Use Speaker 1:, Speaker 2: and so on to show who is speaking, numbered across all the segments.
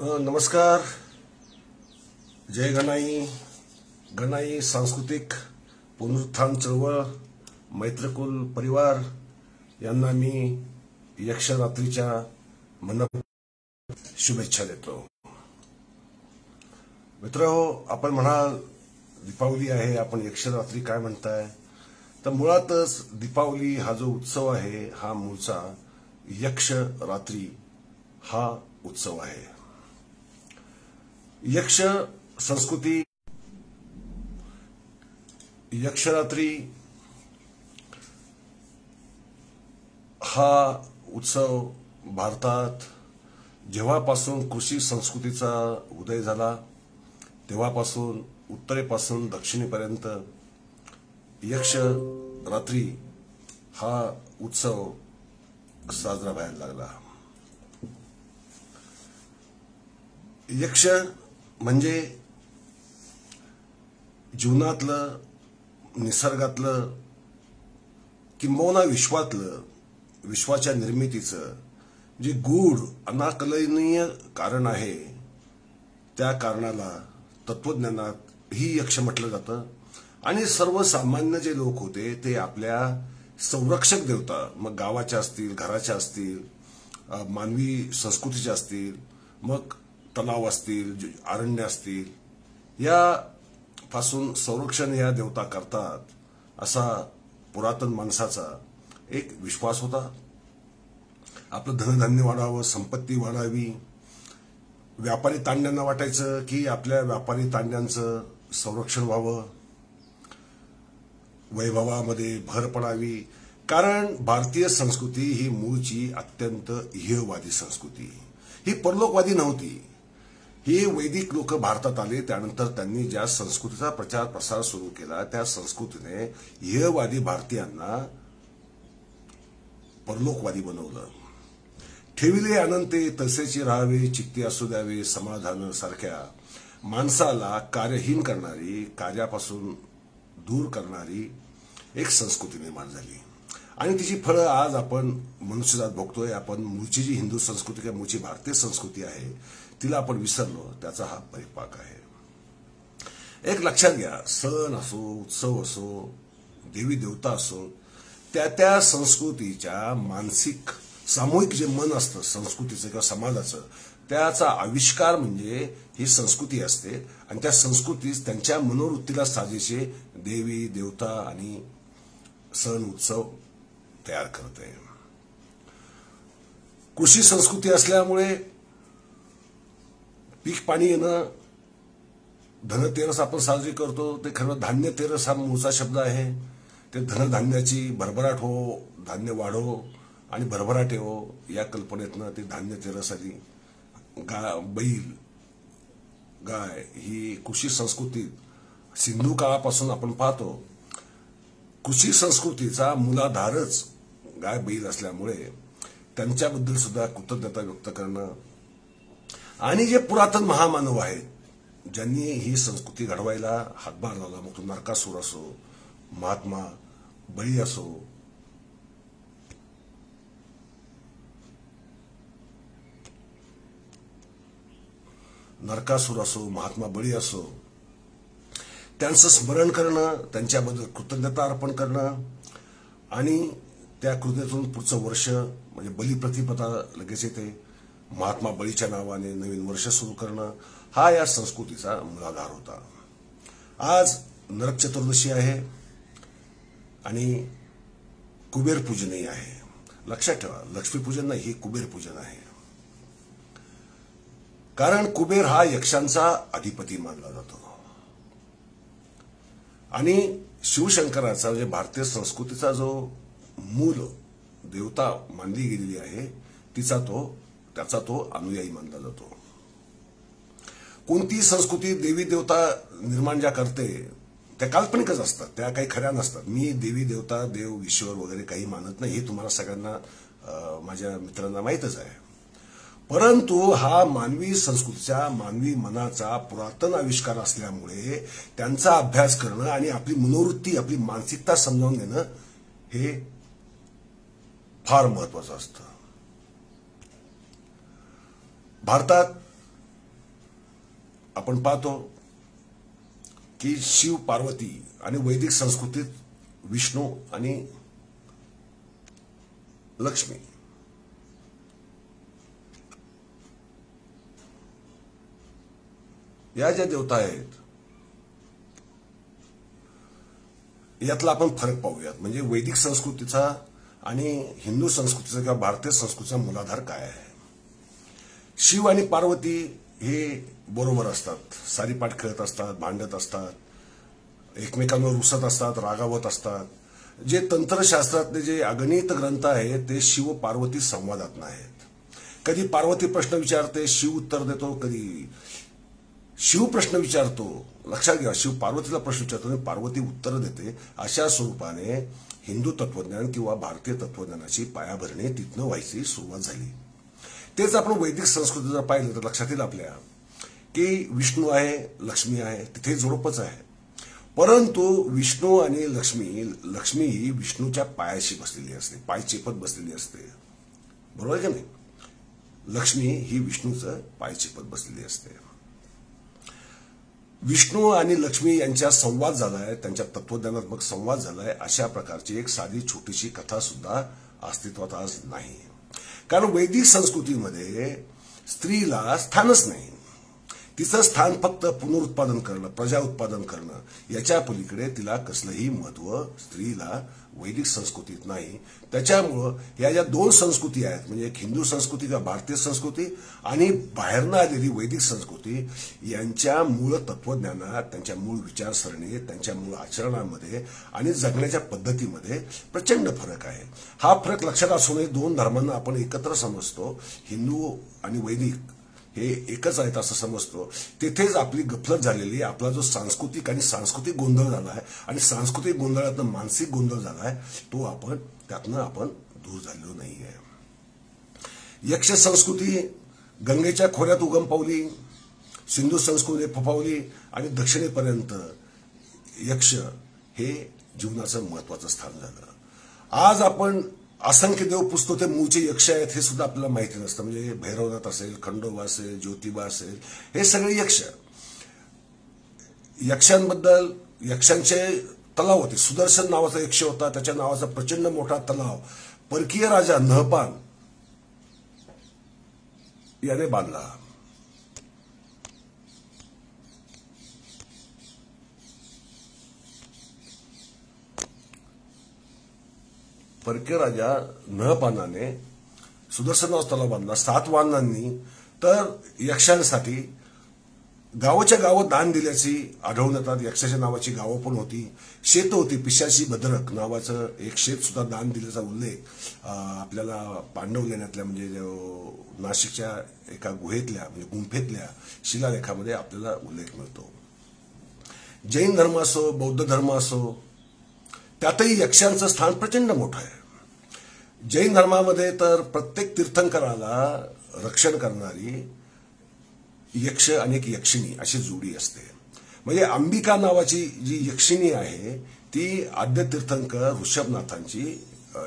Speaker 1: नमस्कार. जय गणाई. गणाई सांस्कृतिक पुनरुत्थान चळवळ मैत्रकुल परिवार यांना मी यक्षरात्रीच्या मनपूर्वक शुभेच्छा देतो. मित्रहो, आपण म्हणाल दीपावली आहे, आपण यक्षरात्री काय म्हणताय? तर मुळातच दीपावली हा जो उत्सव आहे हा मूळचा यक्ष रात्री हा उत्सव आहे. यक्ष संस्कृती यक्षरात्री हा उत्सव भारतात जेव्हापासून कृषी संस्कृतीचा उदय झाला तेव्हापासून उत्तरेपासून दक्षिणेपर्यंत यक्ष रात्री हा उत्सव साजरा व्हायला लागला. यक्ष म्हणजे जीवनातलं, निसर्गातलं किंबहुना विश्वाच्या निर्मितीचं जे गूढ अनाकलनीय कारण आहे त्या कारणाला तत्वज्ञानात ही यक्ष म्हटलं जातं. आणि सर्वसामान्य जे लोक होते ते आपल्या संरक्षक देवता, मग गावाच्या असतील, घराच्या असतील, मानवी संस्कृतीच्या असतील, मग तलाव असतील, अरण्य असतील, या पासून संरक्षण या देवता करतात असा पुरातन माणसाचा एक विश्वास होता. आपलं धनधान्य वाढावं, संपत्ती वाढावी. व्यापारी तांड्यांना वाटायचं की आपल्या व्यापारी तांड्यांचं संरक्षण व्हावं, वैभवामध्ये भर पडावी. कारण भारतीय संस्कृती ही मूळची अत्यंत इहवादी संस्कृती, ही परलोकवादी नव्हती. हे वैदिक लोक भारतात आले त्यानंतर त्यांनी ज्या संस्कृतीचा प्रचार प्रसार सुरू केला त्या संस्कृतीने इहवादी भारतीयांना परलोकवादी बनवलं. ठेविले अनंते तसेची राहावे, चित्ती असू द्यावे समाधान सारख्या माणसाला कार्यहीन करणारी, कार्यापासून दूर करणारी एक संस्कृती निर्माण झाली. आणि तिची फळं आज आपण मनुष्यजात भोगतोय. आपण मूळची जी हिंदू संस्कृती किंवा मूळची भारतीय संस्कृती आहे तिला आपण विसरलो, त्याचा हा परिपाक आहे. एक लक्षात घ्या, सण असो, उत्सव असो, देवी देवता असो, त्या संस्कृतीच्या मानसिक सामूहिक जे मन असतं संस्कृतीचं किंवा समाजाचं, त्याचा आविष्कार म्हणजे ही संस्कृती असते. आणि त्या संस्कृतीस त्यांच्या मनोवृत्तीला साजेसे देवी देवता आणि सण उत्सव तयार करते. कृषी संस्कृती असल्यामुळे पीक पाणी येणं, धनतेरस आपण साजरी करतो. ते खरं धान्य तेरस हा मूळचा शब्द आहे. ते धनधान्याची भरभराट हो, धान्य वाढो आणि भरभराट येवो या कल्पनेतनं ते धान्य तेरस आली. बैल, गाय ही कृषी संस्कृतीत सिंधू काळापासून आपण पाहतो. कृषी संस्कृतीचा मूलाधारच गाय बैल असल्यामुळे त्यांच्याबद्दल सुद्धा कृतज्ञता व्यक्त करणं. आणि जे पुरातन महामानव आहेत ज्यांनी ही संस्कृती घडवायला हातभार लावला, मग तो नरकासूर असो, महात्मा बळी असो, महात्मा बळी असो, त्यांचं स्मरण करणं, त्यांच्याबद्दल कृतज्ञता अर्पण करणं आणि त्या कृतज्ञतेतून पुढचं वर्ष म्हणजे बलिप्रतिपदा लगेच येते. महात्मा बळीच्या नावाने नवीन वर्ष सुरू करणं हा या संस्कृतीचा मूलाधार होता. आज नरक चतुर्दशी आहे आणि कुबेर पूजनही आहे. लक्षात ठेवा, लक्ष्मीपूजन नाही, हे कुबेर पूजन आहे. कारण कुबेर हा यक्षांचा अधिपती मानला जातो. आणि शिवशंकराचा म्हणजे भारतीय संस्कृतीचा जो मूल देवता मानली गेलेली आहे त्याचा तो अनुयायी मानला जातो. कोणती संस्कृती देवी देवता निर्माण ज्या करते त्या काल्पनिकच असतात, त्या काही खऱ्या नसतात. मी देवी देवता, देव, ईश्वर वगैरे काही मानत नाही, हे तुम्हाला सगळ्यांना, माझ्या मित्रांना माहीतच आहे. परंतु हा मानवी संस्कृतीचा, मानवी मनाचा पुरातन आविष्कार असल्यामुळे त्यांचा अभ्यास करणं आणि आपली मनोवृत्ती, आपली मानसिकता समजावून घेणं हे फार महत्वाचं असतं. भारतात आपण पाहतो की शिव पार्वती आणि वैदिक संस्कृतीत विष्णू आणि लक्ष्मी या ज्या देवता आहेत यातला आपण फरक पाहूयात. म्हणजे वैदिक संस्कृतीचा आणि हिंदू संस्कृतीचा किंवा भारतीय संस्कृतीचा मूलाधार काय आहे. शिव आणि पार्वती हे बरोबर असतात, सारीपाट खेळत असतात, भांडत असतात, एकमेकांवर रुसत असतात, रागावत असतात. जे तंत्रशास्त्रातले जे अगणित ग्रंथ आहेत ते शिव पार्वती संवादात नाहीत. कधी पार्वती प्रश्न विचारते, शिव उत्तर देतो, कधी शिव प्रश्न विचारतो, लक्षात घ्या, शिव पार्वतीला प्रश्न विचारतो आणि पार्वती उत्तर देते. अशा स्वरूपाने हिंदू तत्वज्ञान किंवा भारतीय तत्वज्ञानाची पायाभरणी तिथनं व्हायची सुरुवात झाली. तेच आपण वैदिक संस्कृती जर पाहिलं तर लक्षात येईल आपल्या की विष्णू आहे, लक्ष्मी आहे, तिथे जोडपच आहे. परंतु विष्णू आणि लक्ष्मी ही विष्णूच्या पायाशी बसलेली असते, पाय चेपत बसलेली असते. बरोबर आहे का नाही. लक्ष्मी ही विष्णूचं पाय चेपत बसलेली असते. विष्णू आणि लक्ष्मी यांच्या संवाद झालाय, त्यांच्या तत्वज्ञानात्मक संवाद झालाय. अशा प्रकारची एक साधी छोटीशी कथा सुद्धा अस्तित्वात आज नाही. कारण वैदिक संस्कृतीमध्ये स्त्रीला स्थानच नाही. तिचं स्थान फक्त पुनरुत्पादन करणं, प्रजा उत्पादन करणं, याच्या पलीकडे तिला कसलंही महत्व स्त्रीला वैदिक संस्कृतीत नाही. त्याच्यामुळं या ज्या दोन संस्कृती आहेत, म्हणजे एक हिंदू संस्कृती किंवा भारतीय संस्कृती आणि बाहेरनं आलेली वैदिक संस्कृती, यांच्या मूळ तत्वज्ञानात, त्यांच्या मूळ विचारसरणीत, त्यांच्या मूळ आचरणामध्ये आणि जगण्याच्या पद्धतीमध्ये प्रचंड फरक आहे. हा फरक लक्षात असूनही दोन धर्मांना आपण एकत्र समजतो, हिंदू आणि वैदिक हे एकच आहेत असं समजतो. तेथेच आपली गफलत झालेली, आपला जो सांस्कृतिक गोंधळ झाला आहे आणि सांस्कृतिक गोंधळातनं मानसिक गोंधळ झाला आहे, तो त्यातनं आपण दूर झालेलो नाहीये. यक्ष संस्कृती गंगेच्या खोऱ्यात उगम पावली, सिंधू संस्कृती फफावली आणि दक्षिणेपर्यंत यक्ष हे जीवनाचं महत्वाचं स्थान झालं. आज आपण असंख्य देव पुजतो, ते मूळचे यक्ष आहेत हे सुद्धा आपल्याला माहिती नसतं. म्हणजे भैरवनाथ असेल, खंडोबा असेल, ज्योतिबा असेल, हे सगळे यक्ष. यक्षांबद्दल, यक्षांचे तलाव होते. सुदर्शन नावाचा यक्ष होता, त्याच्या नावाचा प्रचंड मोठा तलाव परकीय राजा नहपान याने बांधला. परकीय राजा नहपानाने सुदर्शन नावाचा तलाव बांधला सातवाहनांनी. तर यक्षांसाठी गावाच्या गावं दान दिल्याची आढळून येतात. यक्षाच्या नावाची गावं पण होती, शेत होती. पिशाची भद्रक नावाचं एक शेत सुद्धा दान दिल्याचा उल्लेख आपल्याला पांडव लेण्यातल्या, म्हणजे नाशिकच्या एका गुहेतल्या, म्हणजे गुंफेतल्या शिलालेखामध्ये आपल्याला उल्लेख मिळतो. जैन धर्म असो, बौद्ध धर्म असो, त्यातही यक्षांचं स्थान प्रचंड मोठं आहे. जैन धर्मामध्ये तर प्रत्येक तीर्थंकराला रक्षण करणारी यक्ष आणि एक यक्षिणी अशी जोडी असते. म्हणजे अंबिका नावाची जी यक्षिणी आहे ती आद्य तीर्थंकर ऋषभनाथांची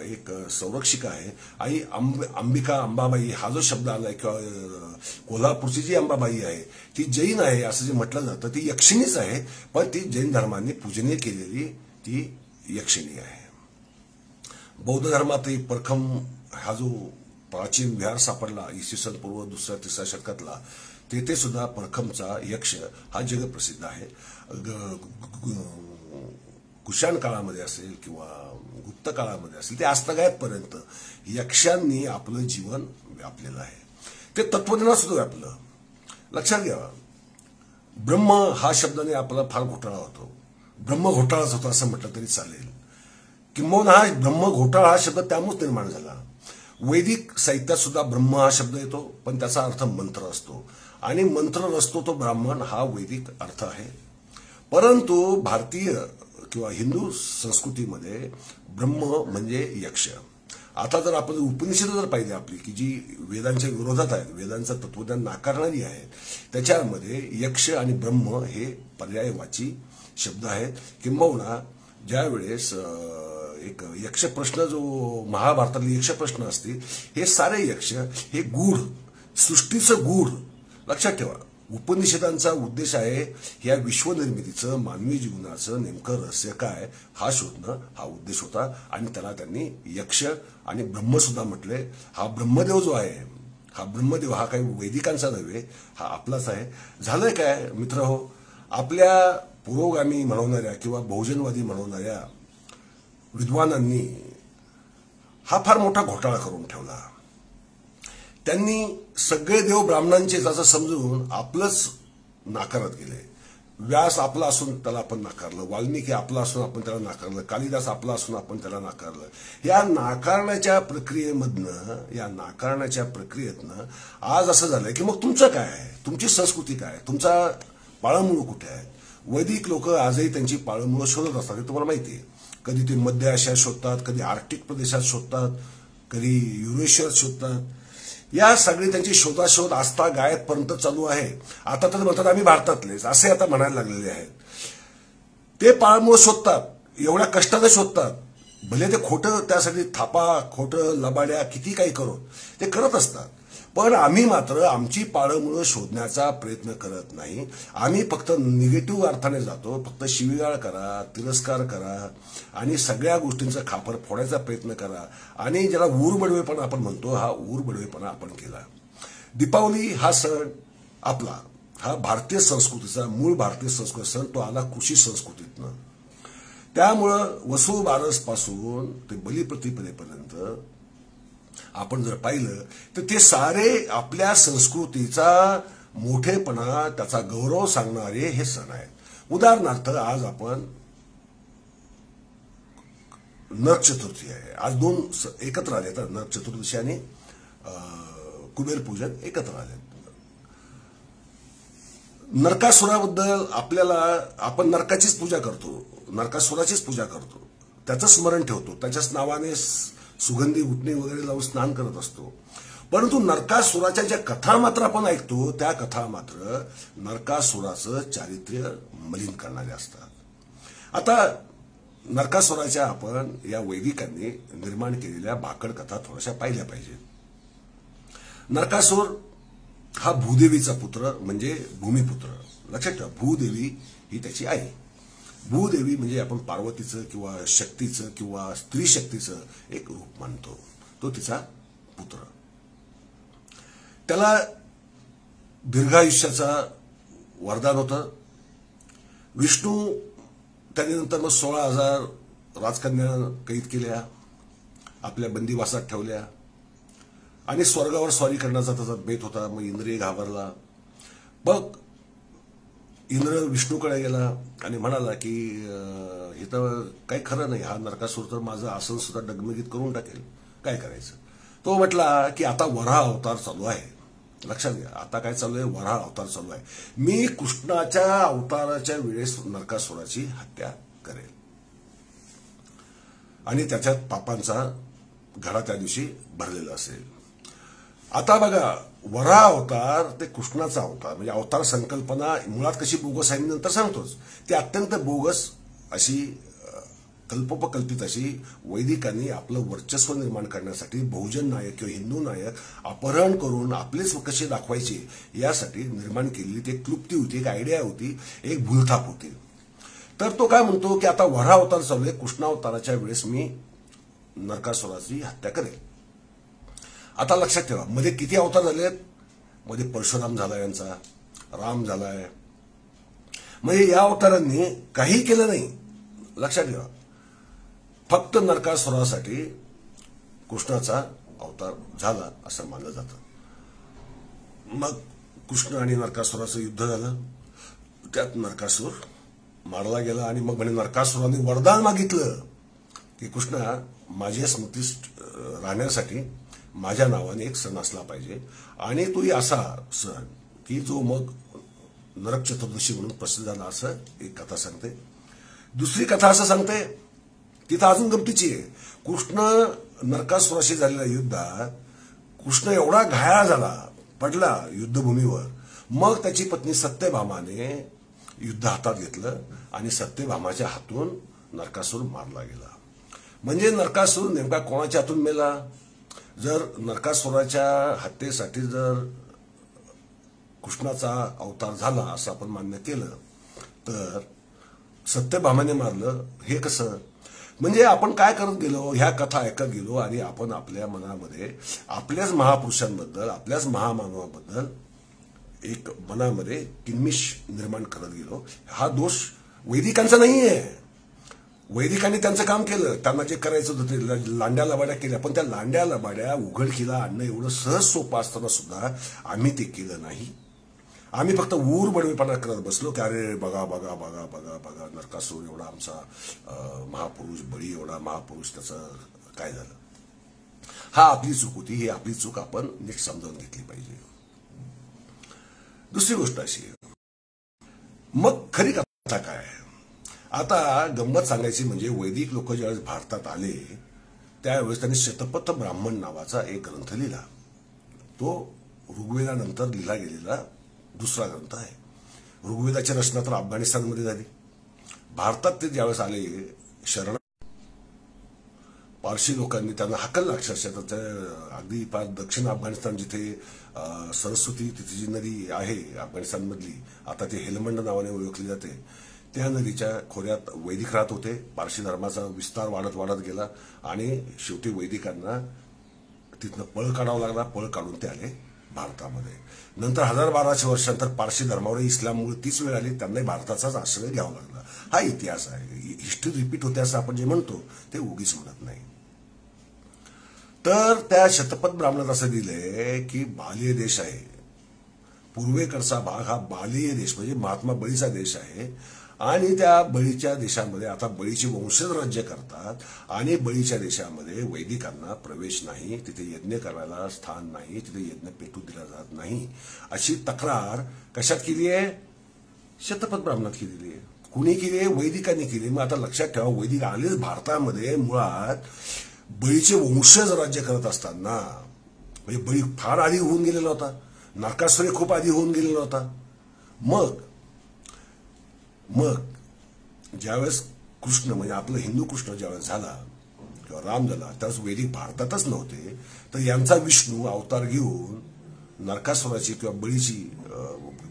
Speaker 1: एक संरक्षिका आहे. आणि अंबाबाई हा जो शब्द आलाय, किंवा कोल्हापूरची जी अंबाबाई आहे ती जैन आहे असं जे म्हटलं जातं, ती यक्षिणीच आहे. पण ती जैन धर्माने पूजनीय केलेली ती यक्षिणी आहे. बौद्ध धर्मातही परखम हा जो प्राचीन विहार सापडला इसवी सन पूर्व 2ऱ्या-3ऱ्या शतकातला, तेथे सुद्धा परखमचा यक्ष हा जगप्रसिद्ध आहे. कुशाण काळामध्ये असेल किंवा गुप्त काळामध्ये असेल, ते आजतागायतपर्यंत यक्षांनी आपलं जीवन व्यापलेलं आहे. ते तत्वज्ञान सुद्धा व्यापलं. लक्षात घ्या, ब्रह्म हा शब्दाने आपला फार घोटाळा होतो. ब्रह्म घोटाळाच होता असं म्हटलं तरी चालेल. किंबहुना हा ब्रह्म घोटाळा हा शब्द त्यामुळे निर्माण झाला. वैदिक साहित्यात सुद्धा ब्रह्म हा शब्द येतो, पण त्याचा अर्थ मंत्र असतो. आणि मंत्र असतो तो ब्राह्मण, हा वैदिक अर्थ आहे. परंतु भारतीय किंवा हिंदू संस्कृतीमध्ये ब्रह्म म्हणजे यक्ष. आता जर आपण उपनिषद जर पाहिजे आपली, की जी वेदांच्या विरोधात आहेत, वेदांचं तत्वज्ञान नाकारणारी आहेत, त्याच्यामध्ये यक्ष आणि ब्रह्म हे पर्यायवाची शब्द आहेत. किंबहुना ज्या वेळेस एक यक्ष प्रश्न जो महाभारतातले यक्ष प्रश्न असतील, हे सारे यक्ष हे गूढ, सृष्टीचं गूढ लक्षात ठेवा. उपनिषदांचा उद्देश आहे या विश्वनिर्मितीचं, मानवी जीवनाचं नेमकं रहस्य काय हा शोधणं हा उद्देश होता. आणि त्याला त्यांनी यक्ष आणि ब्रह्म सुद्धा म्हटले. हा ब्रह्मदेव जो आहे, हा ब्रह्मदेव हा काही वैदिकांचा नव्हे, हा आपलाच आहे. झालंय काय मित्र हो, आपल्या पुरोगामी म्हणवणाऱ्या किंवा बहुजनवादी म्हणवणाऱ्या विद्वानांनी हा फार मोठा घोटाळा करून ठेवला. त्यांनी सगळे देव ब्राह्मणांचेच असं समजून आपलंच नाकारत गेले. व्यास आपला असून त्याला आपण नाकारलं, वाल्मिकी आपला असून आपण त्याला नाकारलं, कालिदास आपला असून आपण त्याला नाकारलं. या नाकारण्याच्या प्रक्रियेतनं आज असं झालंय की मग तुमचं काय आहे, तुमची संस्कृती काय, तुमचा पाळंमुळं कुठे आहे. वैदिक लोक आजही त्यांची पाळंमुळं शोधत असतात, हे तुम्हाला माहिती आहे. कधी ते मध्य आशियात शोधतात, कधी आर्क्टिक प्रदेशात शोधतात, कधी युरेशियात शोधतात. या सगळी त्यांची शोधाशोध आस्था गायतपर्यंत चालू आहे. आता तर म्हणतात आम्ही भारतातलेच असे आता म्हणायला लागलेले आहेत. ते पाळंमुळं शोधतात, एवढ्या कष्टाने शोधतात. भले ते खोटं, त्यासाठी थापा, खोटं, लबाड्या किती काही करून ते करत असतात. पण आम्ही मात्र आमची पाळंमुळं शोधण्याचा प्रयत्न करत नाही. आम्ही फक्त निगेटिव्ह अर्थाने जातो. फक्त शिवीगाळ करा, तिरस्कार करा आणि सगळ्या गोष्टींचा खापर फोडायचा प्रयत्न करा. आणि ज्याला ऊरबडवेपणा आपण म्हणतो, हा ऊरबडवेपणा आपण केला. दीपावली हा सण आपला, हा भारतीय संस्कृतीचा, मूळ भारतीय संस्कृती सण, तो आला कृषी संस्कृतीतनं. त्यामुळं वसुबारस पासून ते बलिप्रतिपदेपर्यंत आपण जर पाहिलं तर ते सारे आपल्या संस्कृतीचा मोठेपणा, त्याचा गौरव सांगणारे हे सण आहेत. उदाहरणार्थ आज आपण नरक चतुर्थी आहे, आज दोन एकत्र आले तर नरक चतुर्दशी आणि कुबेर पूजन एकत्र आले. नरकासुराबद्दल आपण नरकाचीच पूजा करतो, नरकासुराचीच पूजा करतो, त्याचं स्मरण ठेवतो, त्याच्याच नावाने सुगंधी उठणी वगैरे लावून स्नान करत असतो. परंतु नरकासुराच्या ज्या कथा मात्र आपण ऐकतो, त्या कथा मात्र नरकासुराचं चारित्र्य मलिन करणारे असतात. आता नरकासुराच्या आपण या वैदिकांनी निर्माण केलेल्या भाकड कथा थोड्याशा पाहिल्या पाहिजे. नरकासुर हा भूदेवीचा पुत्र म्हणजे भूमिपुत्र. लक्षात ठेवा, भूदेवी ही त्याची आई. भूदेवी म्हणजे आपण पार्वतीचं किंवा शक्तीचं किंवा स्त्री शक्तीचं एक रूप मानतो. तो तिचा पुत्र. त्याला दीर्घायुष्याचा वरदान होतं. विष्णू त्यानंतर मग 16,000 राजकन्या कैद केल्या, आपल्या बंदिवासात ठेवल्या आणि स्वर्गावर स्वारी करण्याचा त्याचा बेत होता. मग इंद्रिय घाबरला. मग इंद्र विष्णूकडे गेला आणि म्हणाला की हे तर काही खरं नाही, हा नरकासुर तर माझं आसन सुद्धा डगमगीत करून टाकेल, काय करायचं. तो म्हटला की आता वराह अवतार चालू आहे. लक्षात घ्या, आता काय चालू आहे, वराह अवतार चालू आहे. मी कृष्णाच्या अवताराच्या वेळेस नरकासुराची हत्या करेल आणि त्याच्यात पापांचा घडा त्या दिवशी भरलेला असेल. आता बघा, वराह अवतार ते कृष्णाचा अवतार म्हणजे अवतार संकल्पना मुळात कशी बोगस आहे मी नंतर सांगतोच. ती अत्यंत बोगस अशी कल्पोपकल्पित अशी वैदिकांनी आपलं वर्चस्व निर्माण करण्यासाठी बहुजन नायक किंवा हिंदू नायक अपहरण करून आपलेच कसे दाखवायचे यासाठी निर्माण केलेली ती एक क्लुप्ती होती, एक आयडिया होती, एक भूलथाप होती. तर तो काय म्हणतो की आता वराह अवतार चालू आहे, कृष्णावताराच्या वेळेस मी नरकासुराची हत्या करेल. आता लक्षात ठेवा, मध्ये किती अवतार झालेत. मध्ये परशुराम झाला, यांचा राम झालाय. म्हणजे या अवतारांनी काही केलं नाही. लक्षात ठेवा, फक्त नरकासुरासाठी कृष्णाचा अवतार झाला असं मानलं जातं. मग कृष्ण आणि नरकासुराचं युद्ध झालं. त्यात नरकासुर मारला गेला आणि मग म्हणे नरकासुराने वरदान मागितलं की कृष्णा, माझ्या स्मृतीस राहण्यासाठी माझ्या नावाने एक सण असला पाहिजे आणि तोही असा सण की जो मग नरक चतुर्दशी म्हणून प्रसिद्ध झाला, असं एक कथा सांगते. दुसरी कथा असं सांगते, तिथं अजून गमतीची आहे. कृष्ण नरकासुराशी झालेल्या युद्धात कृष्ण एवढा घायाळ झाला, पडला युद्धभूमीवर. मग त्याची पत्नी सत्यभामाने युद्ध हातात घेतलं आणि सत्यभामाच्या हातून नरकासुर मारला गेला. म्हणजे नरकासुर नेमका कोणाच्या हातून मेला. जर नरकासुराच्या हत्येसाठी जर कृष्णाचा अवतार झाला असं आपण मान्य केलं तर सत्यभामाने मारलं हे कसं? म्हणजे आपण काय करत गेलो, ह्या कथा ऐकत गेलो आणि आपण आपल्या मनामध्ये आपल्याच महापुरुषांबद्दल, आपल्याच महामानवाबद्दल एक मनामध्ये किल्मिष निर्माण करत गेलो. हा दोष वैदिकांचा नाहीये. वैदिकांनी त्यांचं काम केलं, त्यांना जे करायचं होतं ते लांड्या लबाड्या केल्या, पण त्या लांड्या लबाड्या उघडकीला आणणं एवढं सहज सोपं असताना सुद्धा आम्ही ते केलं नाही. आम्ही फक्त ऊर बडवेपणा करत बसलो की अरे बघा बघा बघा बघा बघा नरकासूर एवढा आमचा महापुरुष, बळी एवढा महापुरुष, त्याचं काय झालं. हा आपली चूक होती. ही आपली चूक आपण नीट समजावून घेतली पाहिजे. दुसरी गोष्ट अशी, मग खरी कथा काय? आता गंमत सांगायची म्हणजे वैदिक लोक ज्यावेळेस भारतात आले त्यावेळेस त्यांनी शतपथ ब्राह्मण नावाचा एक ग्रंथ लिहिला. तो ऋग्वेदानंतर लिहिला गेलेला दुसरा ग्रंथ आहे. ऋग्वेदाची रचना तर अफगाणिस्तानमध्ये झाली. भारतात ते ज्यावेळेस आले शरण पारशी लोकांनी त्यांना हाकललं अक्षरशः. अगदी फार दक्षिण अफगाणिस्तान जिथे सरस्वती तिथे जी नदी आहे अफगाणिस्तानमधली, आता ते हेलमंड नावाने ओळखली जाते, त्या नदीच्या खोऱ्यात वैदिक राहत होते. पारशी धर्माचा विस्तार वाढत वाढत गेला आणि शेवटी वैदिकांना तिथनं पळ काढावा लागला. पळ काढून ते आले भारतामध्ये. नंतर 1000-1200 वर्षांतर पारशी धर्मावर इस्लाममुळे तीच वेळ आली, त्यांनाही भारताचाच आश्रय घ्यावा लागला. हा इतिहास आहे. हिस्ट्री रिपीट होते असं आपण जे म्हणतो ते उगीच म्हणत नाही. तर त्या शतपथ ब्राह्मणात असं दिलंय की बालीय देश आहे, पूर्वेकडचा भाग हा बालीय देश म्हणजे महात्मा बळीचा देश आहे. आणि त्या बळीच्या देशामध्ये आता बळीचे वंशज राज्य करतात आणि बळीच्या देशामध्ये वैदिकांना प्रवेश नाही, तिथे यज्ञ करायला स्थान नाही, तिथे यज्ञ पेटू दिला जात नाही, अशी तक्रार कशात केली आहे? शतपथ ब्राह्मणात केलेली आहे. कुणी केली आहे? वैदिकांनी केली. मग आता लक्षात ठेवा, वैदिक आलेच भारतामध्ये मुळात बळीचे वंशज राज्य करत असताना, म्हणजे बळी फार आधी होऊन गेलेला होता, नरकासुर खूप आधी होऊन गेलेला होता. मग ज्यावेळेस कृष्ण म्हणजे आपलं हिंदू कृष्ण ज्यावेळेस झाला किंवा राम झाला त्यावेळेस वैदिक भारतातच नव्हते, तर यांचा विष्णू अवतार घेऊन नरकासुराची किंवा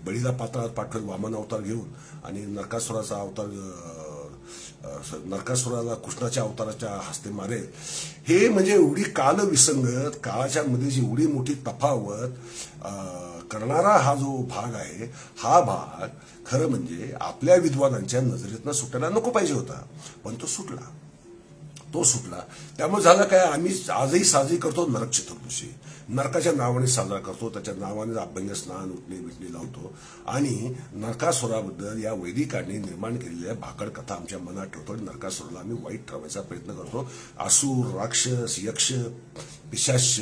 Speaker 1: बळीला पाताळात पाठवेल वामन अवतार घेऊन आणि नरकासुराचा अवतार, नरकासुराला कृष्णाच्या अवताराच्या हस्ते मारेल. हे म्हणजे एवढी कालविसंगत, काळाच्या मध्ये जी एवढी मोठी तफावत करणारा हा जो भाग आहे, हा भाग खरं म्हणजे आपल्या विद्वानांच्या नजरेतनं सुटायला नको पाहिजे होता, पण तो सुटला. त्यामुळे झालं काय, आम्ही आजही साजरी करतो नरक चतुर्दशी, नरकाच्या नावाने साजरा करतो, त्याच्या नावाने अभ्यंग स्नान उठणे बिटणे लावतो आणि नरकासुराबद्दल या वैदिकांनी निर्माण केलेल्या भाकड कथा आमच्या मनात ठेवतो आणि नरकासुराला आम्ही वाईट ठरवायचा प्रयत्न करतो. असुर, राक्षस, यक्ष, पिशाच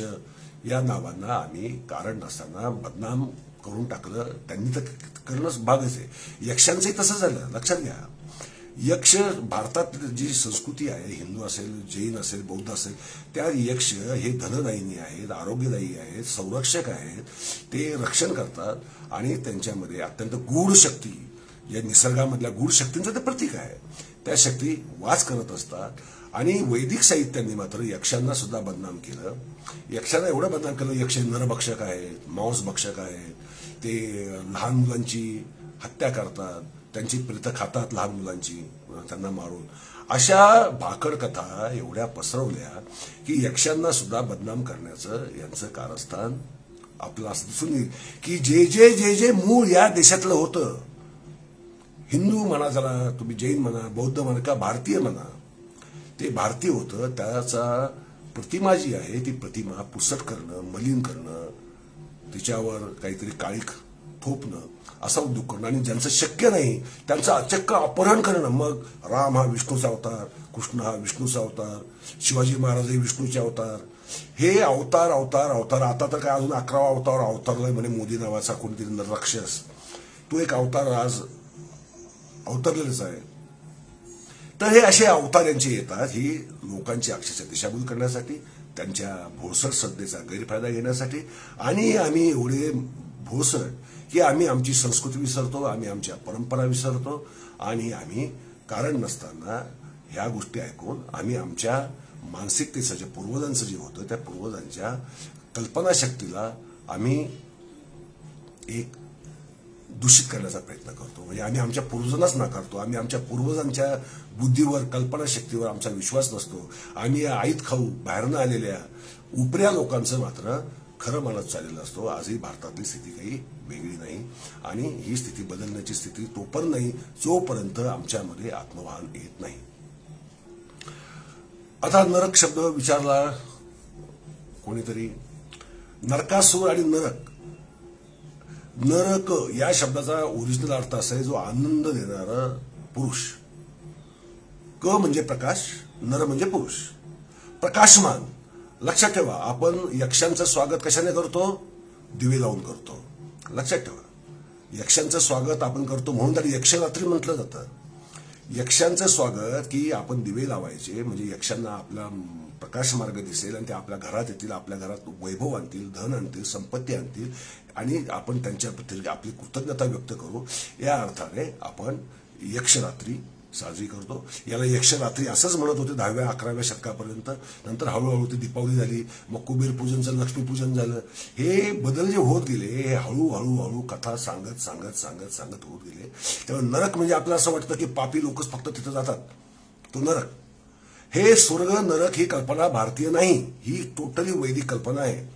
Speaker 1: या नावांना आम्ही कारण नसताना बदनाम करून टाकलं. त्यांनी तर करणंच भागच आहे. यक्षांचंही तसं झालं. लक्षात घ्या, यक्ष भारतात जी संस्कृती आहे, हिंदू असेल, जैन असेल, बौद्ध असेल, त्या यक्ष हे धनदायिनी आहेत, आरोग्यदायी आहेत, संरक्षक आहेत. ते रक्षण करतात आणि त्यांच्यामध्ये अत्यंत गूढ शक्ती, या निसर्गामधल्या गूढ शक्तींचं ते प्रतीक आहे, त्या शक्ती वास करत असतात. आणि वैदिक साहित्याने मात्र यक्षांना सुद्धा बदनाम केलं. यक्षांना एवढं बदनाम केलं, यक्ष नरभक्षक आहेत, मांसभक्षक आहेत, ते लहान मुलांची हत्या करतात, त्यांची प्रेतं खातात लहान मुलांची, त्यांना मारून. अशा भाकड कथा एवढ्या पसरवल्या की यक्षांना सुद्धा बदनाम करण्याचं यांचं कारस्थान आपलं असं दिसून येईल. की जे मूळ या देशातलं होतं, हिंदू म्हणा, जरा तुम्ही जैन म्हणा, बौद्ध म्हणा का भारतीय म्हणा, ते भारतीय होतं. त्याचा प्रतिमा जी आहे ती प्रतिमा पुसट करणं, मलिन करणं, तिच्यावर काहीतरी काळीख थोपणं असा उद्योग करणं आणि ज्यांचं शक्य नाही त्यांचं अचक्क अपहरण करणं. मग राम हा विष्णूचा अवतार, कृष्ण हा विष्णूचा अवतार, शिवाजी महाराज हे विष्णूचे अवतार, हे अवतार अवतार अवतार. आता तर काय अजून 11वा अवतार अवतारलाय म्हणे मोदी नावाचा कोणतरी नरराक्षस, तो एक अवतार आज अवतरलेलाच आहे. तर हे असे अवतार यांचे येतात ही लोकांची अक्षरशः दिशाभूल करण्यासाठी, त्यांच्या भोसट श्रद्धेचा गैरफायदा घेण्यासाठी. आणि आम्ही एवढे भोसट की आम्ही आमची संस्कृती विसरतो, आम्ही आमच्या परंपरा विसरतो आणि आम्ही कारण नसताना ह्या गोष्टी ऐकून आम्ही आमच्या मानसिकतेचं जे पूर्वजांचं जे होतं त्या पूर्वजांच्या कल्पनाशक्तीला आम्ही एक दूषित करण्याचा प्रयत्न करतो. म्हणजे आम्ही आमच्या पूर्वजांनाच नाकारतो, आम्ही आमच्या पूर्वजांच्या बुद्धीवर कल्पनाशक्तीवर आमचा विश्वास नसतो. आम्ही आईत खाऊ बाहेरनं आलेल्या उपऱ्या लोकांचं मात्र खरं मानत चाललेलं असतो. आजही भारतातली स्थिती काही वेगळी नाही आणि ही स्थिती बदलण्याची स्थिती तोपर्यंत नाही जोपर्यंत आमच्यामध्ये आत्मभान येत नाही. आता नरक शब्द विचारला कोणीतरी. नरकासूर आणि नरक, नरक या शब्दाचा ओरिजिनल अर्थ असा आहे जो आनंद देणारा पुरुष. क म्हणजे प्रकाश, नर म्हणजे पुरुष, प्रकाशमान. लक्षात ठेवा, आपण यक्षांचं स्वागत कशाने करतो? दिवे लावून करतो. लक्षात ठेवा, यक्षांचं स्वागत आपण करतो म्हणून तर यक्षरात्री म्हटलं जातं. यक्षांचं स्वागत की आपण दिवे लावायचे म्हणजे यक्षांना आपला प्रकाश मार्ग दिसेल आणि ते आपल्या घरात येतील, आपल्या घरात वैभव आणतील, धन आणतील, संपत्ती आणतील आणि आपण त्यांच्याबद्दल आपली कृतज्ञता व्यक्त करू. या अर्थाने आपण यक्षरात्री साजरी करतो. याला यक्षरात्री असंच म्हणत होते 10व्या 11व्या शतकापर्यंत. नंतर हळूहळू ती दीपावली झाली, मग कुबेर पूजनचं लक्ष्मीपूजन झालं. हे बदल जे होत गेले हे हळूहळू कथा सांगत सांगत सांगत सांगत होत गेले. त्यामुळे नरक म्हणजे आपल्याला असं वाटतं की पापी लोकच फक्त तिथं जातात, तो नरक. हे स्वर्ग नरक ही कल्पना भारतीय नाही, ही टोटली वैदिक कल्पना आहे.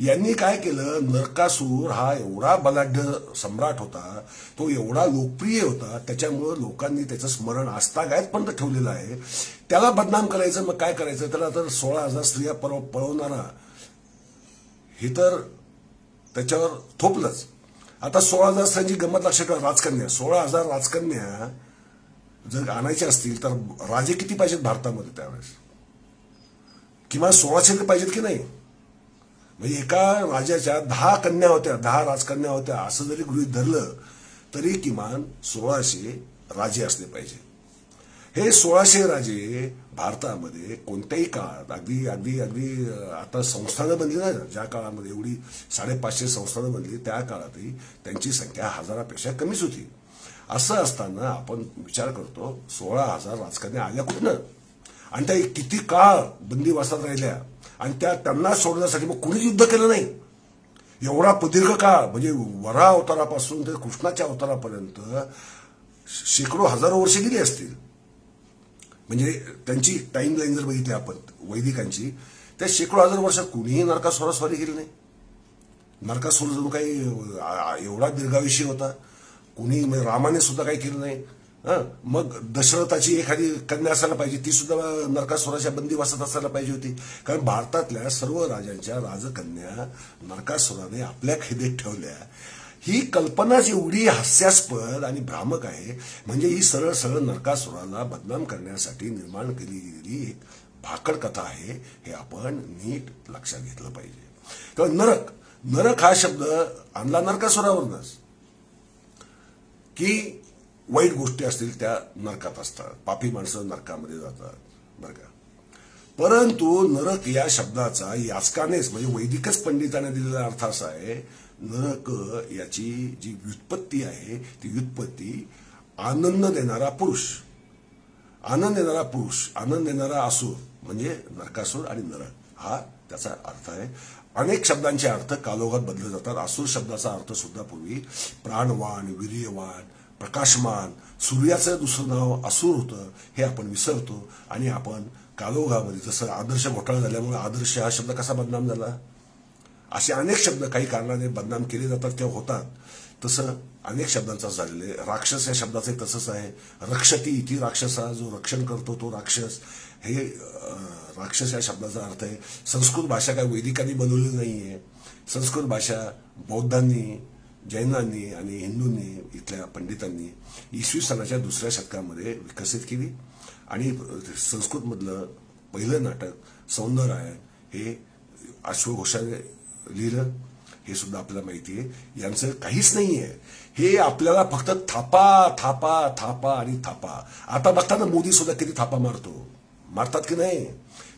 Speaker 1: यांनी काय केलं, नरकासूर हा एवढा बलाढ्य सम्राट होता, तो एवढा लोकप्रिय होता, त्याच्यामुळे लोकांनी त्याचं स्मरण आजतागायतपर्यंत ठेवलेलं आहे. त्याला बदनाम करायचं, मग काय करायचं त्याला? तर 16,000 स्त्रिया पळवणारा हे तर त्याच्यावर थोपलंच. आता 16,000 स्त्रियांची गंमत लक्षात ठेवा. राजकन्या, 16,000 राजकन्या जर आणायच्या असतील तर राजे किती पाहिजेत भारतामध्ये त्यावेळेस? किमान 1600 पाहिजेत की नाही? म्हणजे एका राजाच्या 10 कन्या होत्या, 10 राजकन्या होत्या असं जरी गृहीत धरलं तरी किमान 1600 राजे असले पाहिजे. हे 1600 राजे भारतामध्ये कोणत्याही काळात अगदी अगदी अगदी आता संस्थानं बनली ना, ज्या काळामध्ये एवढी 550 संस्थानं बनली त्या काळातही त्यांची संख्या हजारापेक्षा कमीच होती. असं असताना आपण विचार करतो 16,000 राजकन्या आल्या कुठनं आणि त्या किती काळ बंदिवासात राहिल्या आणि त्यांना सोडण्यासाठी मग कुणीच युद्ध केलं नाही. एवढा प्रदीर्घ काळ म्हणजे वराह अवतारापासून ते कृष्णाच्या अवतारापर्यंत शेकडो हजारो वर्षे गेली असतील. म्हणजे त्यांची टाइम लाईन जर बघितली आपण वैदिकांची, त्या शेकडो हजार वर्षात कुणीही नरकासुरास्वारी केली नाही. नरकासुर जणू काही एवढा दीर्घायुषी होता, कुणी रामाने सुद्धा काही केलं नाही. मग दशरथाची एखादी कन्या असायला पाहिजे, ती सुद्धा नरकासुराच्या बंदिवासात असायला पाहिजे होती. कारण भारतातल्या सर्व राजांच्या राजकन्या नरकासुराने आपल्या खैदेत ठेवल्या. ही कल्पनाच एवढी हास्यास्पद आणि भ्रामक आहे. म्हणजे ही सरळ सरळ नरकासुराला बदनाम करण्यासाठी निर्माण केली गेलेली एक भाकड कथा आहे. हे आपण नीट लक्षात घेतलं पाहिजे. तर नरक, नरक हा शब्द आणला नरकासुरावरूनच की वाईट गोष्टी असतील त्या नरकात असतात, पापी माणसं नरकामध्ये जातात, बरं का. परंतु नरक या शब्दाचा याचकानेच म्हणजे वैदिकच पंडितांनी दिलेला अर्थ असा आहे, नरक याची जी व्युत्पत्ती आहे ती व्युत्पत्ती आनंद देणारा पुरुष, आनंद देणारा पुरुष, आनंद देणारा असुर म्हणजे नरकासूर आणि नरक हा त्याचा अर्थ आहे. अनेक शब्दांचे अर्थ कालोखात बदलले जातात. असुर शब्दाचा अर्थ सुद्धा पूर्वी प्राणवान, वीर्यवान, प्रकाशमान, सूर्याचं दुसरं नाव असुर होतं हे आपण विसरतो आणि आपण कालोखामध्ये जसं आदर्श घोटाळा झाल्यामुळे आदर्श हा शब्द कसा बदनाम झाला, असे अनेक शब्द काही कारणाने बदनाम केले जातात किंवा होतात. तसं अनेक शब्दांचा झालेले. राक्षस या शब्दाचे तसंच आहे. रक्षती इति राक्षसा, जो रक्षण करतो तो राक्षस, हे राक्षस या शब्दाचा अर्थ आहे. संस्कृत भाषा काय वैदिकांनी बनवलेली नाहीये. संस्कृत भाषा बौद्धांनी, जैनांनी आणि हिंदूंनी, इथल्या पंडितांनी इसवी सनाच्या 2ऱ्या शतकामध्ये विकसित केली. आणि संस्कृतमधलं पहिलं नाटक सौंदर्य हे अश्वघोषाने लिहिलं, हे सुद्धा आपल्याला माहिती आहे. यांचं काहीच नाहीये. हे आपल्याला फक्त थापा थापा थापा आणि थापा. आता बघता ना मोदी सुद्धा किती थापा मारतात की नाही?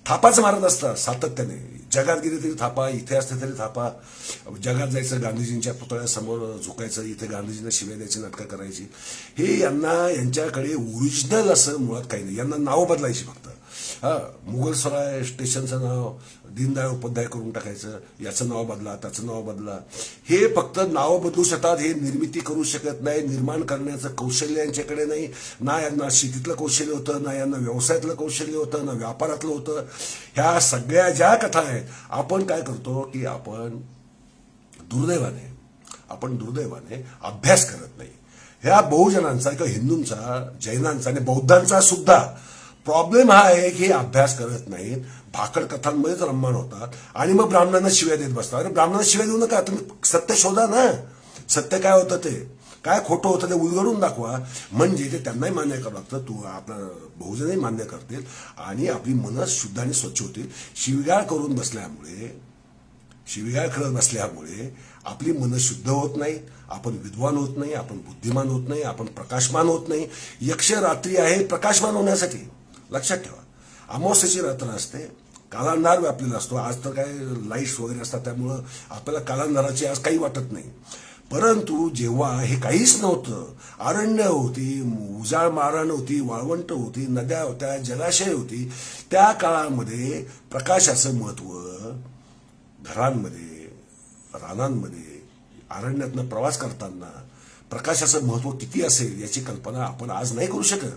Speaker 1: थापाच मारत असतात सातत्याने. जगात गेले तरी थापा, इथे असते तरी थापा. जगात जायचं, गांधीजींच्या पुतळ्यासमोर झुकायचं, इथे गांधीजींना शिव्या द्यायची, नाटकं करायची. हे यांच्याकडे ओरिजिनल असं मुळात काही नाही. यांना नावं बदलायची फक्त. मुघलसराय स्टेशनचं नाव दीनदयाळ उपाध्याय करून टाकायचं, याचं नाव बदला, त्याचं नाव बदला. हे फक्त नाव बदलू शकतात, हे निर्मिती करू शकत नाही. निर्माण करण्याचं कौशल्य यांच्याकडे नाही. ना यांना शेतीतलं कौशल्य होतं, ना यांना व्यवसायातलं कौशल्य होतं, ना व्यापारातलं होतं. ह्या सगळ्या ज्या कथा आहेत, आपण काय करतो की आपण दुर्दैवाने अभ्यास करत नाही. ह्या बहुजनांचा किंवा हिंदूंचा, जैनांचा आणि बौद्धांचा सुद्धा प्रॉब्लेम हा आहे की अभ्यास करत नाहीत, भाकड कथांमध्येच रममाण होतात आणि मग ब्राह्मणांना शिव्या देत बसतात. अरे ब्राह्मणांना शिव्या देऊ नका, तुम्ही सत्य शोधा ना. सत्य काय होतं, ते काय खोटं होतं ते उलगडून दाखवा. म्हणजे ते त्यांनाही मान्य करावं लागतं, तू आपला बहुजनही मान्य करतील आणि आपली मन शुद्ध आणि स्वच्छ होतील. शिवीगाळ करत बसल्यामुळे आपली मन शुद्ध होत नाही, आपण विद्वान होत नाही, आपण बुद्धिमान होत नाही, आपण प्रकाशमान होत नाही. यक्ष रात्री आहे प्रकाशमान होण्यासाठी. लक्षात ठेवा, अमावस्येची रात्र असते, कालांधार व्यापलेला असतो. आज तर काय लाईट्स वगैरे असतात, त्यामुळं आपल्याला कालांधाराची आज काही वाटत नाही. परंतु जेव्हा हे काहीच नव्हतं, अरण्य होती, उजाळ मारण होती, वाळवंट होती, नद्या होत्या, जलाशय होती, त्या काळामध्ये प्रकाशाचं महत्व घरांमध्ये, रानांमध्ये, अरण्यातनं प्रवास करताना प्रकाशाचं महत्व किती असेल याची कल्पना आपण आज नाही करू शकत.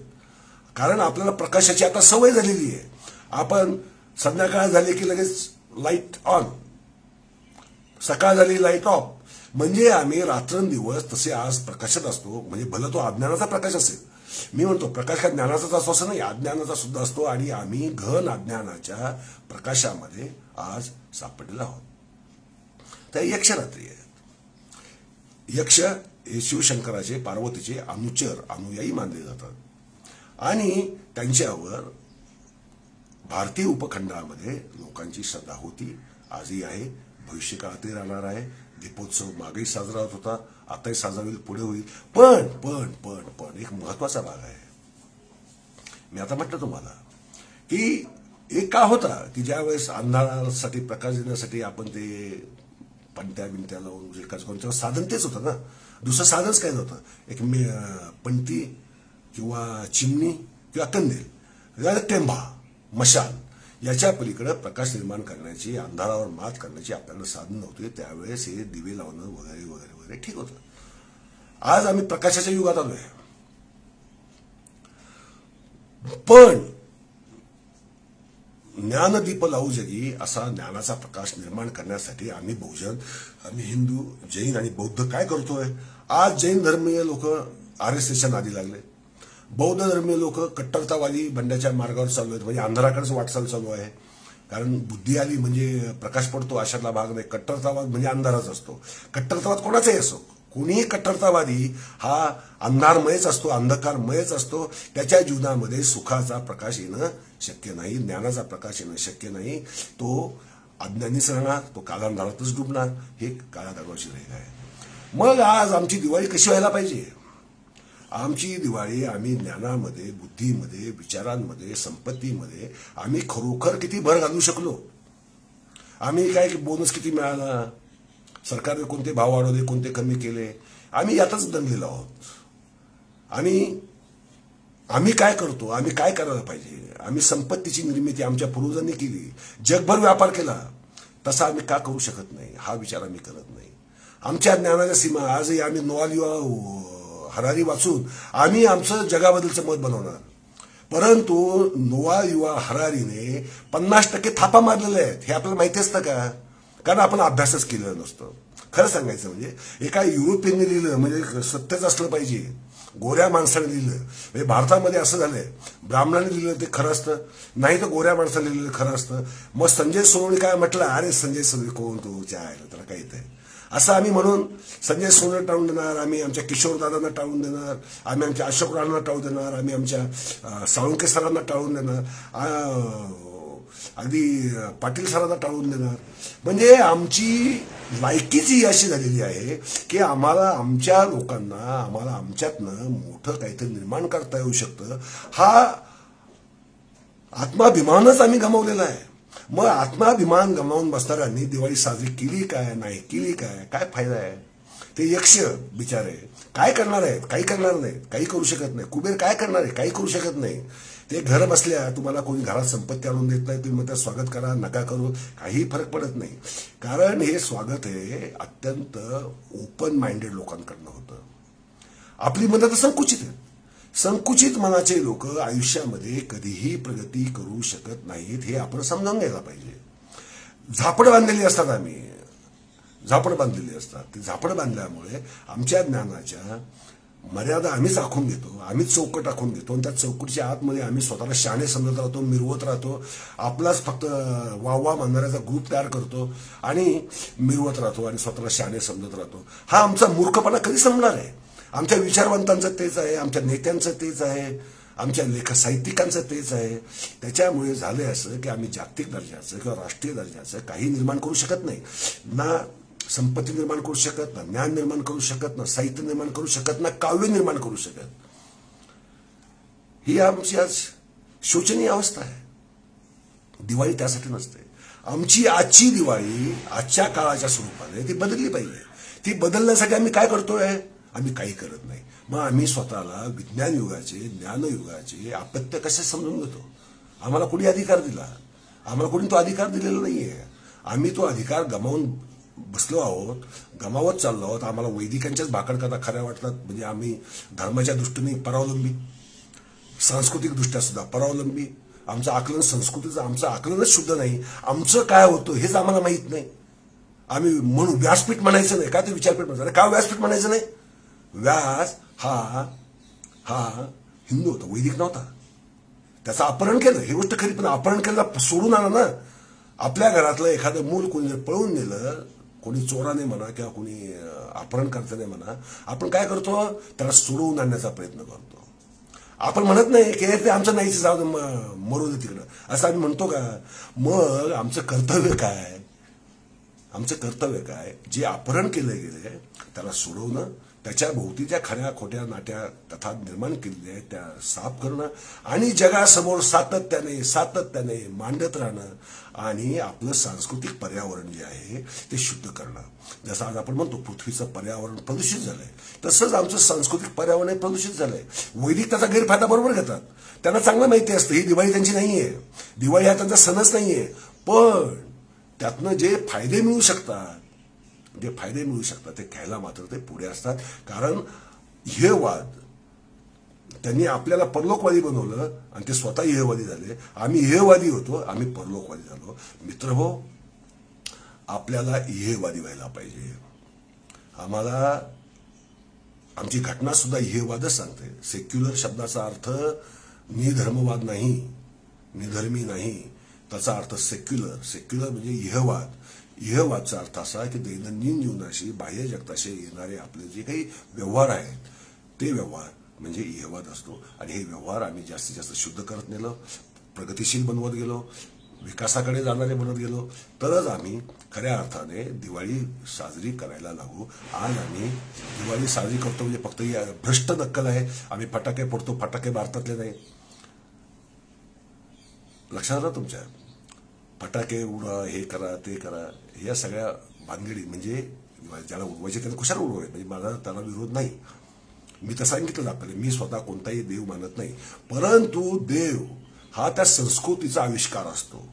Speaker 1: कारण आपल्याला प्रकाशाची आता सवय झालेली आहे. आपण संध्याकाळ झाली की लगेच लाईट ऑन, सकाळ झाली लाईट ऑफ. म्हणजे आम्ही रात्रंदिवस तसे आज प्रकाशात असतो. म्हणजे भलं तो अज्ञानाचा प्रकाश असेल, मी म्हणतो प्रकाश हा ज्ञानाचाच असतो असं नाही, अज्ञानाचा सुद्धा असतो. आणि आम्ही घन अज्ञानाच्या प्रकाशामध्ये आज सापडलेलो आहोत. त्या यक्षरात्री आहेत. यक्ष हे शिवशंकराचे, पार्वतीचे अनुचर, अनुयायी मानले जातात आणि त्यांच्यावर भारतीय उपखंडामध्ये लोकांची श्रद्धा होती, आजही आहे, भविष्य काळातही राहणार आहे. दीपोत्सव मागेही साजरा होत होता, आताही साजरा होईल, पुढे होईल. पण पण पण पण एक महत्वाचा भाग आहे. मी आता म्हटलं तुम्हाला की एक का होता की ज्यावेळेस अंधारासाठी प्रकाश देण्यासाठी आपण ते पंट्या बिंट्या लावून कोणत्या साधन तेच होतं ना, दुसरं साधनच काय नव्हतं. एक पंटी किंवा चिमणी किंवा कंदील, टेंबा, मशाल, याच्या पलीकडे प्रकाश निर्माण करण्याची, अंधारावर मात करण्याची आपल्याला साधन नव्हते. त्यावेळेस हे दिवे लावणं वगैरे वगैरे वगैरे ठीक होतं. आज आम्ही प्रकाशाच्या युगात आलोय. पण ज्ञानदीप लावू जगी असा ज्ञानाचा प्रकाश निर्माण करण्यासाठी आम्ही बहुजन, आम्ही हिंदू, जैन आणि बौद्ध काय करतोय. आज जैन धर्मीय लोक RSSच्या नादी लागले, बौद्ध धर्मीय लोक कट्टरतावादी बंड्याच्या मार्गावर चालू आहेत. म्हणजे अंधाराकडेच वाटचाल चालू आहे. कारण बुद्धी आली म्हणजे प्रकाश पडतो अशातला भाग नाही. कट्टरतावाद म्हणजे अंधाराच असतो. कट्टरतावाद कोणाचाही असो, कोणीही कट्टरतावादी हा अंधारमयच असतो, अंधकारमयच असतो. त्याच्या जीवनामध्ये सुखाचा प्रकाश येणं शक्य नाही, ज्ञानाचा प्रकाश येणं शक्य नाही. तो अज्ञानीच राहणार, तो कालांधारातच डुबणार. हे काळा दगडाची रेघ आहे. मग आज आमची दिवाळी कशी व्हायला पाहिजे. आमची दिवाळी आम्ही ज्ञानामध्ये, बुद्धीमध्ये, विचारांमध्ये, संपत्तीमध्ये आम्ही खरोखर किती भर घालू शकलो. आम्ही काय बोनस किती मिळाला, सरकारने कोणते भाव वाढवले, कोणते कमी केले, आम्ही यातच दंगलेलो आहोत. आम्ही काय करतो, आम्ही काय करायला पाहिजे. आम्ही संपत्तीची निर्मिती आमच्या पूर्वजांनी केली, जगभर व्यापार केला, तसा आम्ही का करू शकत नाही हा विचार आम्ही करत नाही. आमच्या ज्ञानाच्या सीमा आजही आम्ही नोआल युवा हरारी वाचून आम्ही आमचं जगाबद्दलचं मत बनवणार. परंतु नोआल युवा हरारीने 50% थापा मारलेल्या आहेत. हे आपल्याला माहिती असतं का. कारण आपण अभ्यासच केलेला नसतो. खरं सांगायचं म्हणजे एका युरोपियनने लिहिलं म्हणजे सत्यच असलं पाहिजे, गोऱ्या माणसाने लिहिलं म्हणजे भारतामध्ये असं झालंय, ब्राह्मणाने लिहिलं ते खरं असतं, नाही तर गोऱ्या माणसाने लिहिलेलं खरं असतं. मग संजय सोनवणे काय म्हटलं, अरे संजय सोनवणे कोण, तो त्याला काय येतंय असं. आम्ही म्हणून संजय सोनवणे टाळून देणार, आम्ही आमच्या किशोरदादांना टाळून देणार, आम्ही आमच्या अशोक राणांना टाळून देणार, आम्ही आमच्या साळुंके सरांना टाळून देणार, अगदी पाटील सरांना टाळून देणार. म्हणजे आमची लायकीच ही अशी झालेली आहे की आम्हाला आमच्या लोकांना, आम्हाला आमच्यातनं मोठं काहीतरी निर्माण करता येऊ शकतं हा आत्माभिमानच आम्ही गमावलेला आहे. मग आत्माभिमान गमावून बसणाऱ्यांनी दिवाळी साजरी केली काय, नाही केली काय, काय फायदा आहे. ते यक्ष बिचारे काय करणार आहेत, काही करणार नाहीत, काही करू शकत नाही. कुबेर काय करणार आहे, काही करू शकत नाही. ते घर बसल्या तुम्हाला कोणी घरात संपत्ती आणून देत नाही, तुम्ही म्हणता स्वागत करा नका करू, काही फरक पडत नाही. कारण हे स्वागत हे अत्यंत ओपन माइंडेड लोकांकडनं होतं. आपली मनं संकुचित आहे. संकुचित मनाचे लोक आयुष्यामध्ये कधीही प्रगती करू शकत नाहीत, हे आपण समजावून घ्यायला पाहिजे. झापड बांधलेली असतात, आम्ही झापड बांधलेली असतात. ती झापड बांधल्यामुळे आमच्या ज्ञानाच्या मर्यादा आम्हीच आखून घेतो, आम्हीच चौकट आखून घेतो आणि त्या चौकटीच्या आतमध्ये आम्ही स्वतःला शहाणे समजत राहतो, मिरवत राहतो. आपलाच फक्त वाह म्हणणाऱ्याचा ग्रुप तयार करतो आणि मिरवत राहतो आणि स्वतःला शहाणे समजत राहतो. हा आमचा मूर्खपणा कधी संपणार आहे? आमच्या विचारवंतांचं तेच आहे, आमच्या नेत्यांचं तेच आहे, आमच्या लेखक साहित्यिकांचं तेच आहे. त्याच्यामुळे झालंय असं की आम्ही जागतिक दर्जाचं किंवा राष्ट्रीय दर्जाचं काही निर्माण करू शकत नाही. ना संपत्ती निर्माण करू शकत, ना ज्ञान निर्माण करू शकत, ना साहित्य निर्माण करू शकत, ना काव्य निर्माण करू शकत. ही आमची आज शोचनीय अवस्था आहे. दिवाळी त्यासाठी नसते. आमची आजची दिवाळी आजच्या काळाच्या स्वरूपाने ती बदलली पाहिजे. ती बदलण्यासाठी आम्ही काय करतोय? आम्ही काही करत नाही. मग आम्ही स्वतःला विज्ञान युगाचे, ज्ञानयुगाचे अपत्य कसे समजून घेतो? आम्हाला कोणी अधिकार दिला? आम्हाला कोणी तो अधिकार दिलेला नाहीये. आम्ही तो अधिकार गमावून बसलो आहोत, गमावत चाललो आहोत. आम्हाला वैदिकांच्याच भाकडकथा खऱ्या वाटतात. म्हणजे आम्ही धर्माच्या दृष्टीने परावलंबी, सांस्कृतिक दृष्ट्या सुद्धा परावलंबी. आमचं आकलन संस्कृतीचं आमचं आकलनच शुद्ध नाही. आमचं काय होतं हेच आम्हाला माहित नाही. आम्ही म्हणून व्यासपीठ म्हणायचं नाही, काय ते विचारपीठ म्हणायचं. का व्यासपीठ म्हणायचं नाही? व्यास हा हिंदू होता, वैदिक नव्हता. त्याचं अपहरण केलं, ही गोष्ट खरी. पण अपहरण केलं सोडून आला ना. आपल्या घरातलं एखादं मूल कोणी जर पळून नेलं, कोणी चोराने म्हणा किंवा कोणी अपहरणकर्त्याने म्हणा, आपण काय करतो? त्याला सोडवून आणण्याचा प्रयत्न करतो. आपण म्हणत नाही की ते आमचं नाहीच, जाऊ मरू दे तिकडं, असं आम्ही म्हणतो का? मग आमचं कर्तव्य काय? आमचं कर्तव्य काय? जे अपहरण केले गेले त्याला सोडवणं, त्याच्या भोवतीच्या खऱ्या खोट्या नाट्या कथा निर्माण केलेल्या आहेत त्या साफ करणं आणि जगासमोर सातत्याने मांडत राहणं आणि आपलं सांस्कृतिक पर्यावरण जे आहे ते शुद्ध करणं. जसं आज आपण म्हणतो पृथ्वीचं पर्यावरण प्रदूषित झालंय, तसंच आमचं सांस्कृतिक पर्यावरण प्रदूषित झालंय. वैदिक त्याचा गैरफायदा बरोबर घेतात. त्यांना चांगलं माहिती असतं ही दिवाळी त्यांची नाहीये, दिवाळी हा त्यांचा सणच नाहीये. पण त्यातनं जे फायदे मिळू शकतात ते घ्यायला मात्र ते पुढे असतात. कारण हे वाद त्यांनी आपल्याला परलोकवादी बनवलं आणि ते स्वतः इहेवादी झाले. आम्ही इहेवादी होतो, आम्ही परलोकवादी झालो. मित्रहो, आपल्याला इहेवादी व्हायला पाहिजे. आम्हाला आमची घटना सुद्धा इहेवादच सांगते. सेक्युलर शब्दाचा अर्थ निधर्मवाद नाही, निधर्मी नाही. त्याचा अर्थ सेक्युलर म्हणजे इहवाद. इहवादचा अर्थ असा की दैनंदिन जीवनाशी, बाह्य जगताशी येणारे आपले जे काही व्यवहार आहेत ते व्यवहार म्हणजे इहवाद असतो. आणि हे व्यवहार आम्ही जास्तीत जास्त शुद्ध करत नेलो, प्रगतिशील बनवत गेलो, विकासाकडे जाणारे बनत गेलो, तरच आम्ही खऱ्या अर्थाने दिवाळी साजरी करायला लागू. आज आम्ही दिवाळी साजरी करतो म्हणजे फक्त ही भ्रष्ट नक्कल आहे. आम्ही फटाके फोडतो, फटाके भारतातले नाही. लक्षात राहा तुमच्या, फटाके उडवा, हे करा ते करा, या सगळ्या भानगडी म्हणजे ज्याला उडवायचे त्याला कशाला उडवाय. म्हणजे माझा त्याला विरोध नाही. मी तर सांगितलं आपल्याला, मी स्वतः कोणताही देव मानत नाही. परंतु देव हा त्या संस्कृतीचा आविष्कार असतो.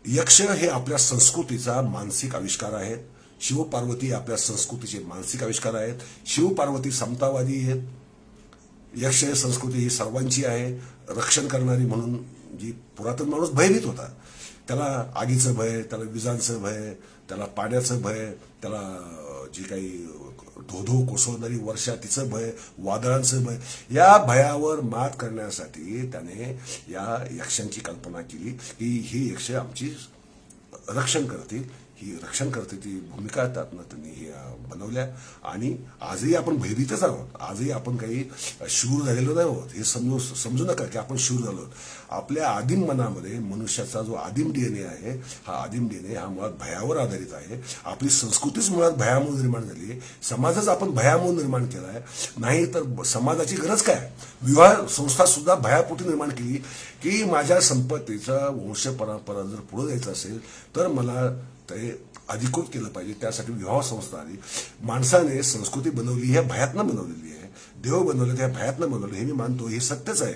Speaker 1: यक्ष हे आपल्या संस्कृतीचा मानसिक आविष्कार आहेत. शिवपार्वती आपल्या संस्कृतीचे मानसिक आविष्कार आहेत. शिवपार्वती समतावादी आहेत. यक्ष संस्कृती ही सर्वांची आहे, रक्षण करणारी. म्हणून जी पुरातन माणूस भयभीत होता, त्याला आगीचं भय, त्याला विजांचं भय, त्याला पाण्याचं भय, त्याला जी काही धोधो कोसळणारी वर्षा तिचं भय, वादळांचं भय, या भयावर मात करण्यासाठी त्याने या यक्षांची कल्पना केली की ही यक्ष आमची रक्षण करतील. ही रक्षण करते ती भूमिका त्यातनं त्यांनी ही बनवल्या. आणि आजही आपण भयभीतच आहोत. आजही आपण काही शूर झालेलो नाही आहोत. हे समजू नका की आपण शूर झालो. आपल्या आदिम मनामध्ये मनुष्याचा जो आदिम डीएनए आहे, हा आदिम डीएनए हा मुळात भयावर आधारित आहे. आपली संस्कृतीच मुळात भयामुळे निर्माण झाली. समाजच आपण भयामुळे निर्माण केलाय. नाही तर समाजाची गरज काय? विवाह संस्था सुद्धा भयापोटी निर्माण केली की माझ्या संपत्तीचा वंश परंपरा जर पुढे जायचं असेल तर मला ते अधिकृत केलं पाहिजे. त्यासाठी विवाह संस्था आली. माणसाने संस्कृती बनवली, ह्या भयातनं बनवलेली आहे. देव बनवले त्या भयातनं बनवलं, हे मी मानतो, हे सत्यच आहे.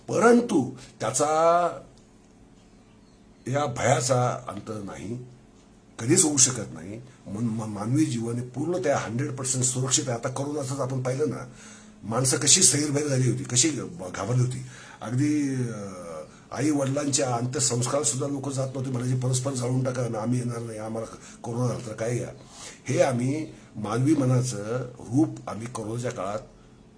Speaker 1: परंतु त्याचा, या भयाचा अंत नाही, कधीच होऊ शकत नाही. मानवी जीवन हे पूर्ण त्या 100% सुरक्षित आहे. आता कोरोनाच आपण पाहिलं ना, माणसं कशी सैरभैर झाली होती, कशी घाबरली होती. अगदी आई वडिलांच्या अंत्यसंस्कार सुद्धा लोक जात नव्हते, म्हणजे परस्पर जाळून टाका, आम्ही येणार नाही, आम्हाला कोरोना झाला तर काय. हे आम्ही मानवी मनाचं रूप आम्ही कोरोनाच्या काळात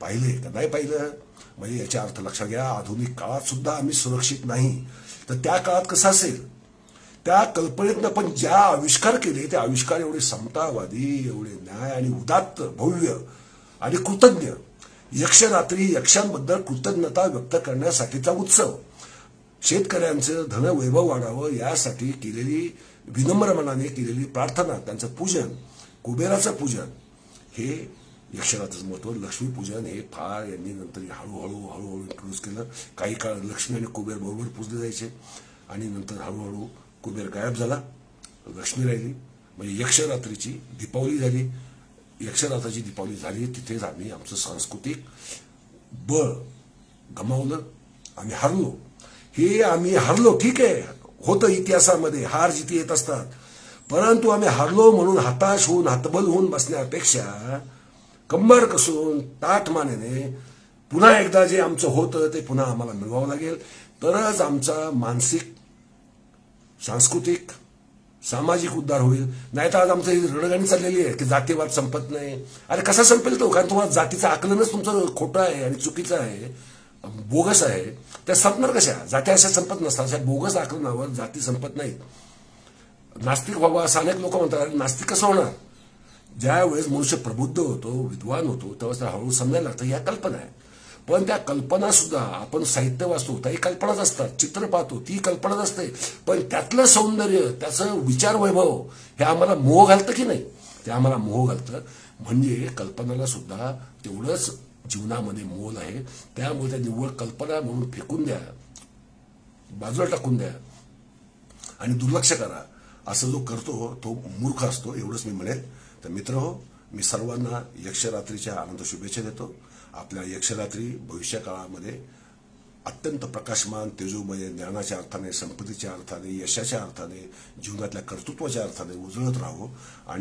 Speaker 1: पाहिले का नाही पाहिलं. म्हणजे याचा अर्थ लक्षात घ्या, आधुनिक काळात सुद्धा आम्ही सुरक्षित नाही. तर त्या काळात कसं असेल, त्या कल्पनेतनं पण ज्या आविष्कार केले, ते आविष्कार एवढे समतावादी, एवढे न्याय आणि उदात्त, भव्य आणि कृतज्ञ. यक्षरात्री, यक्षांबद्दल कृतज्ञता व्यक्त करण्यासाठीचा उत्सव, शेतकऱ्यांचं धनवैभव वाढावं यासाठी केलेली, विनम्र मनाने केलेली प्रार्थना, त्यांचं पूजन, कुबेराचं पूजन, हे यक्षरात्रचं महत्व. लक्ष्मीपूजन हे फार यांनी नंतर हळूहळू इंट्रोड्यूस केलं. काही काळ लक्ष्मी आणि कुबेर बरोबर पूजले जायचे आणि नंतर हळूहळू कुबेर गायब झाला, लक्ष्मी राहिली. म्हणजे यक्षरात्रीची दीपावली झाली. यक्षरात्राची दीपावली झाली, तिथेच आम्ही आमचं सांस्कृतिक बळ गमावलं, आम्ही हरलो. हे आम्ही हरलो, ठीक आहे, होतं इतिहासामध्ये, हार जिथे येत असतात. परंतु आम्ही हरलो म्हणून हताश होऊन, हतबल होऊन बसण्यापेक्षा कंबर कसून ताठ मानेने पुन्हा एकदा जे आमचं होतं ते पुन्हा आम्हाला मिळवावं लागेल. तरच आमचा मानसिक, सांस्कृतिक, सामाजिक उद्धार होईल. नाहीतर आज आमचं रणगाणी चाललेली आहे की जातीवाद संपत नाही. अरे कसा संपेल तो? कारण तुम्हाला जातीचं आकलनच तुमचं खोटं आहे आणि चुकीचं आहे, बोगस आहे. त्या संपणार कशा? जाती अशा संपत नसतात. अशा बोगस आकलनावर जाती संपत नाहीत. नास्तिक व्हावं असं अनेक लोक म्हणतात. नास्तिक कसं होणार? ज्या वेळेस मनुष्य प्रबुद्ध होतो, विद्वान होतो, तेव्हा त्याला हळूहळू समजायला लागतं ह्या कल्पना आहे. पण त्या कल्पना सुद्धा, आपण साहित्य वाचतो त्याही कल्पनाच असतात, चित्र पाहतो ती कल्पनाच असते. पण त्यातलं सौंदर्य, त्याचं विचार वैभव हे आम्हाला मोह घालतं की नाही? ते आम्हाला मोह घालतं. म्हणजे कल्पनाला सुद्धा तेवढंच जीवनामध्ये मोल आहे. त्यामुळे त्या निव्वळ कल्पना म्हणून फेकून द्या, बाजूला टाकून द्या आणि दुर्लक्ष करा. असं जो करतो तो मूर्ख असतो, एवढंच मी म्हणेल. तर मित्रहो, मी सर्वांना यक्षरात्रीच्या आनंद शुभेच्छा देतो. आपल्या यक्षरात्री भविष्य काळामध्ये अत्यंत प्रकाशमान, तेजोमय, ज्ञानाच्या अर्थाने, संपत्तीच्या अर्थाने, यशाच्या अर्थाने, जीवनातल्या कर्तृत्वाच्या अर्थाने उजळत राहो आणि